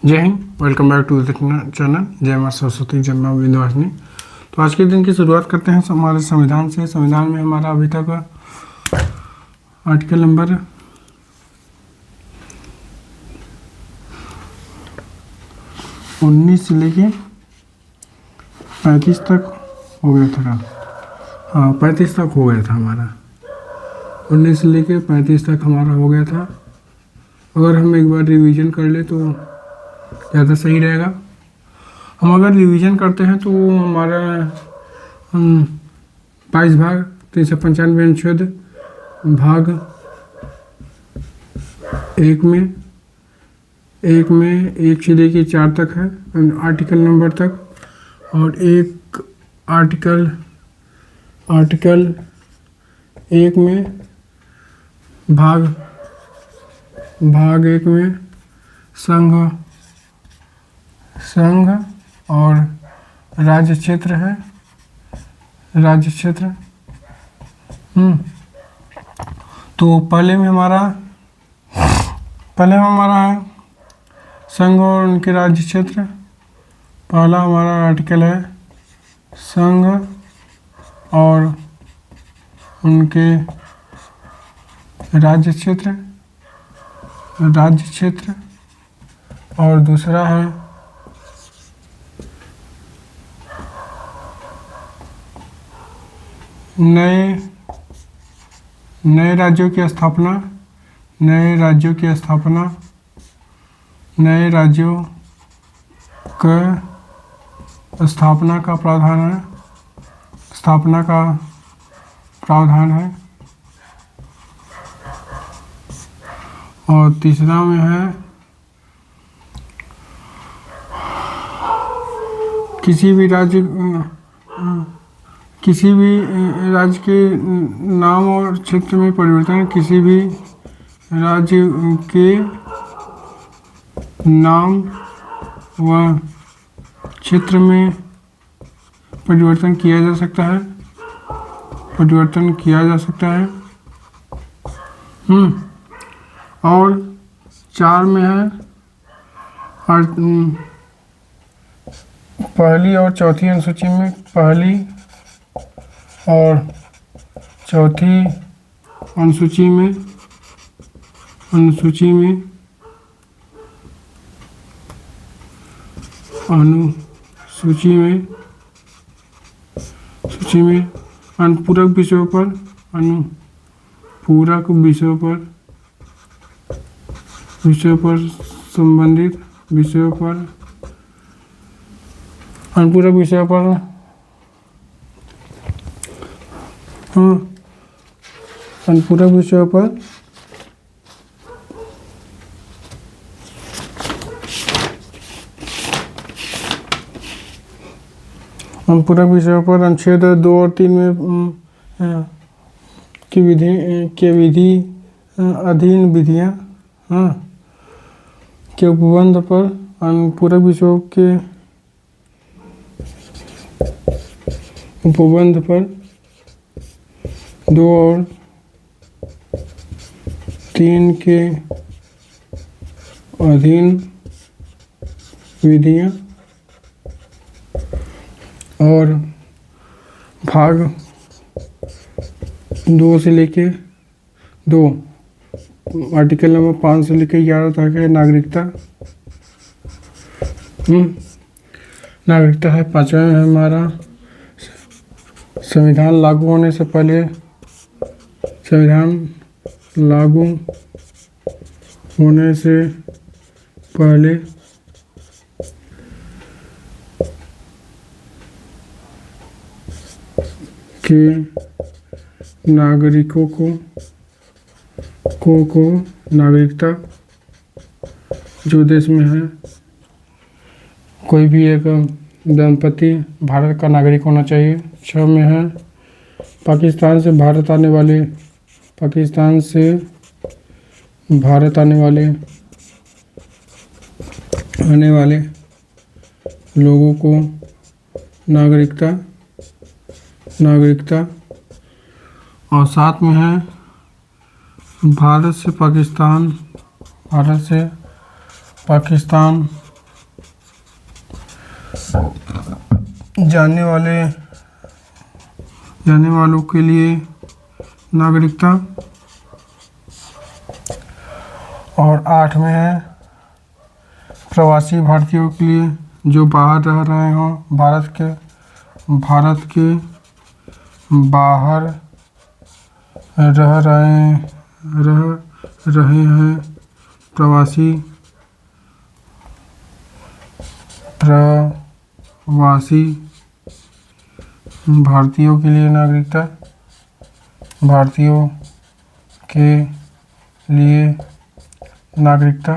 जय Hind. Welcome back to the channel Jai Maa Saraswati जय मां विंध्यवासिनी। तो आज के दिन की शुरुआत करते हैं हमारे संविधान से। संविधान में हमारा अभी तक आर्टिकल नंबर 19 से लेके 35 तक हो गया था। हाँ, 35 तक हो गया था हमारा। 19 से लेके 35 तक हमारा हो गया था। अगर हम एक बार रिवीजन कर ले तो ज़्यादा सही रहेगा। हम अगर रिवीजन करते हैं तो हमारा 22 भाग 395 अनुच्छेद भाग एक में 1 से लेके 4 तक है आर्टिकल नंबर तक, और एक आर्टिकल 1 में भाग 1 में संघ और राज्य क्षेत्र है। राज्य क्षेत्र तो पहले में हमारा है संघ और उनके राज्य क्षेत्र। पहला हमारा आर्टिकल है संघ और उनके राज्य क्षेत्र। और दूसरा है नए राज्यों की स्थापना। नए राज्यों की स्थापना का प्रावधान है। और तीसरा में है किसी भी राज्य के नाम और क्षेत्र में परिवर्तन। किसी भी राज्य के नाम व क्षेत्र में परिवर्तन किया जा सकता है। और 4 में है पहली और चौथी अनुसूची में पहली और चौथी अनुसूची में अनुपूरक विषयों पर संबंधित विषयों पर अनुपूरक विषयों पर अनुपूरक विषयों पर अनुच्छेद 2 और 3 में के विधि अधीन विधियां के उपबंध पर अनुपूरक विषयों के उपबंध पर 2 और 3 के अधीन विधियां। और भाग 2 से लेके 2 आर्टिकल नंबर 5 से लेके 11 तक है नागरिकता। नागरिकता है। 5वां है हमारा संविधान लागू होने से पहले के नागरिकों को नागरिकता जो देश में है कोई भी एक दंपति भारत का नागरिक होना चाहिए। 6 में है पाकिस्तान से भारत आने वाले लोगों को नागरिकता। और 7 में है भारत से पाकिस्तान जाने वालों के लिए नागरिकता। और 8 में है प्रवासी भारतीयों के लिए जो बाहर रह रहे हों, भारत के बाहर रह रहे हैं प्रवासी भारतीयों के लिए नागरिकता। भारतीयों के लिए नागरिकता।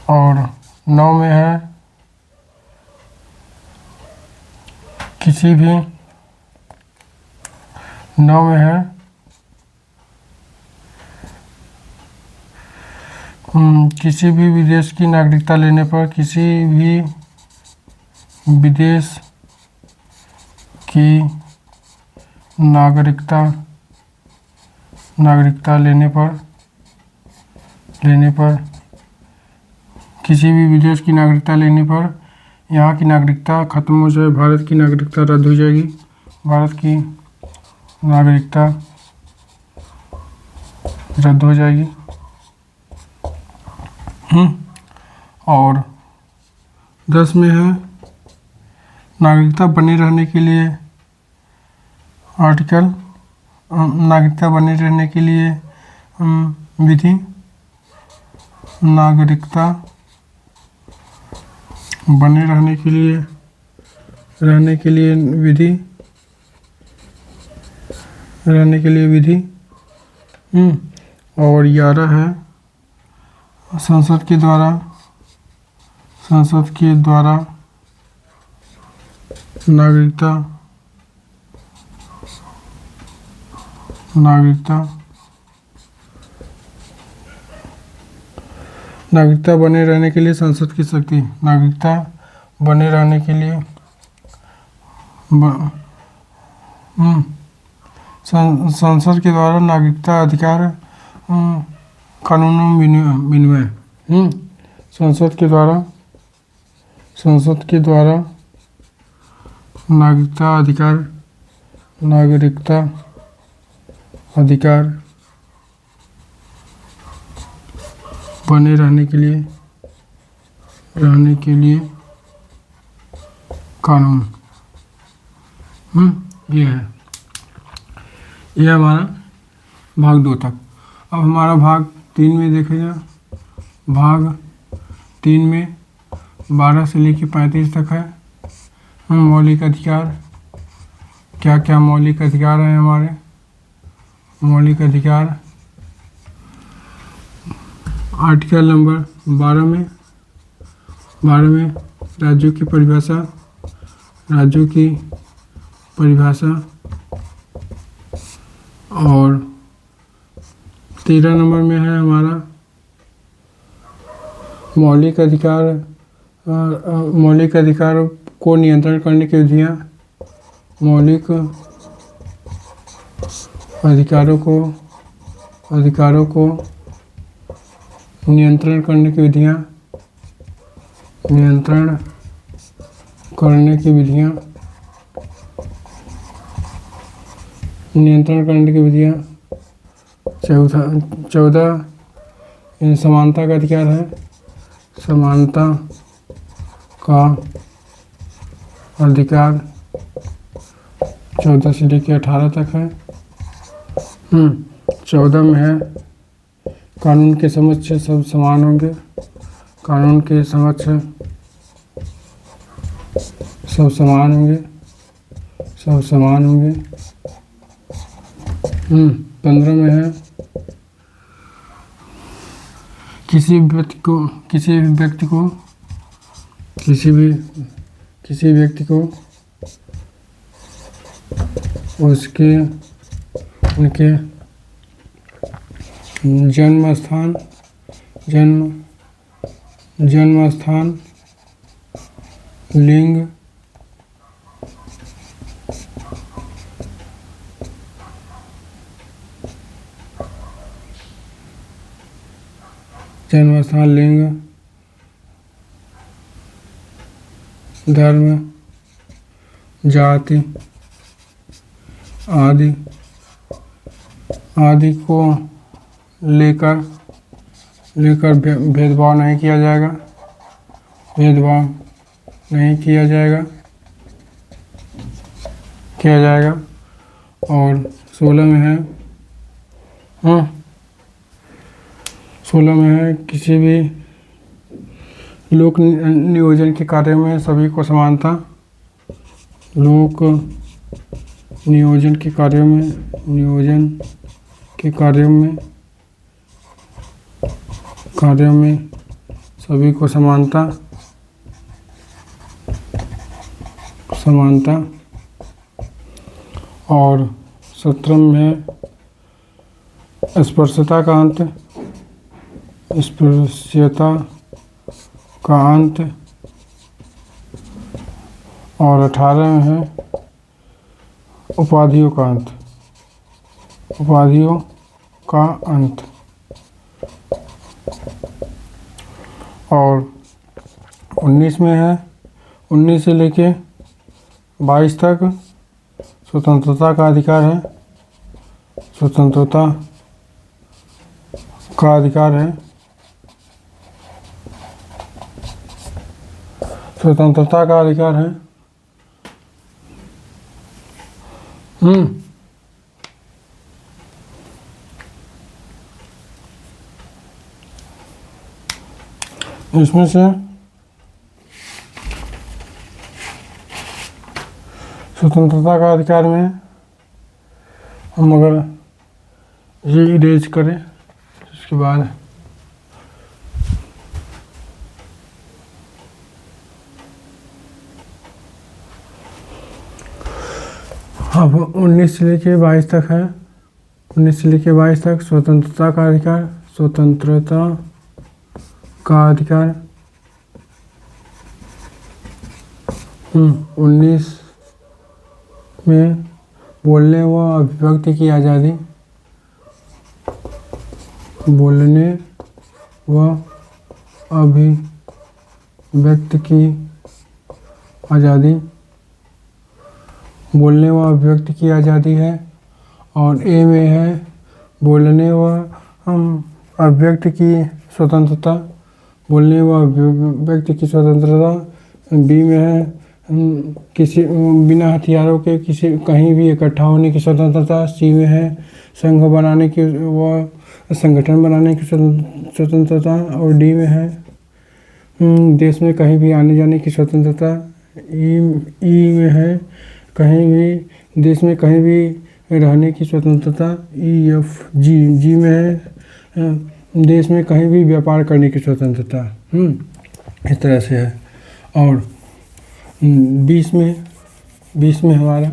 और 9 में है किसी भी 9 में है किसी भी विदेश की नागरिकता लेने पर, किसी भी विदेश की नागरिकता लेने पर किसी भी विदेश की नागरिकता लेने पर यहाँ की नागरिकता खत्म हो जाए, भारत की नागरिकता रद्द हो जाएगी। भारत की नागरिकता रद्द हो जाएगी। और 10 में है नागरिकता बने रहने के लिए आर्टिकल, नागरिकता बने रहने के लिए विधि, नागरिकता बने रहने के लिए विधि। और 11 है संसद के द्वारा नागरिकता बने रहने के लिए संसद की शक्ति। नागरिकता बने रहने के लिए संसद के द्वारा नागरिकता अधिकार कानूनों विनिमय। संसद के द्वारा नागरिकता अधिकार बने रहने के लिए कानून। ये है, यह हमारा भाग 2 तक। अब हमारा भाग 3 में देखेगा। भाग 3 में 12 से लेकर 35 तक है। मौलिक अधिकार, क्या क्या मौलिक अधिकार हैं हमारे। मौलिक अधिकार आर्टिकल नंबर 12 में राज्यों की परिभाषा। और 13 नंबर में है हमारा मौलिक अधिकार को नियंत्रण करने की विधियाँ। मौलिक अधिकारों को नियंत्रण करने की विधियाँ। नियंत्रण करने की विधियाँ। 14 समानता का अधिकार है। समानता का अधिकार 14 से लेकर 18 तक है। 14 में है कानून के समक्ष सब समान होंगे। कानून के समक्ष सब समान होंगे। 15 में है किसी भी व्यक्ति को उनके जन्म स्थान, लिंग, धर्म, जाति आदि आदि को लेकर भेदभाव नहीं किया जाएगा, भेदभाव नहीं किया जाएगा। और 16 में है 16 में है किसी भी लोक नियोजन के कार्य में सभी को समानता। लोक नियोजन के कार्यों में सभी को समानता। और 17 में है स्पर्शता का अंत। और 18 में है उपाधियों का अंत। और 19 में है 19 से लेके 22 तक स्वतंत्रता का अधिकार है। स्वतंत्रता का अधिकार है। इसमें से स्वतंत्रता का अधिकार में हम अगर ये इरेज करें उसके बाद अब 19 से लेके 22 तक है। 19 से लेके 22 तक स्वतंत्रता का अधिकार। 19 में बोलने व अभिव्यक्ति की आज़ादी। बोलने व अभिव्यक्ति की आज़ादी है। और ए में है बोलने व अभिव्यक्ति की स्वतंत्रता। बोलने व अभिव्यक्ति की स्वतंत्रता। बी में है किसी बिना हथियारों के कहीं भी इकट्ठा होने की स्वतंत्रता। सी में है संघ बनाने की व संगठन बनाने की स्वतंत्रता। और डी में है देश में कहीं भी आने जाने की स्वतंत्रता। ई में है कहीं भी देश में कहीं भी रहने की स्वतंत्रता। जी में है देश में कहीं भी व्यापार करने की स्वतंत्रता। इस तरह से है। और 20 में हमारा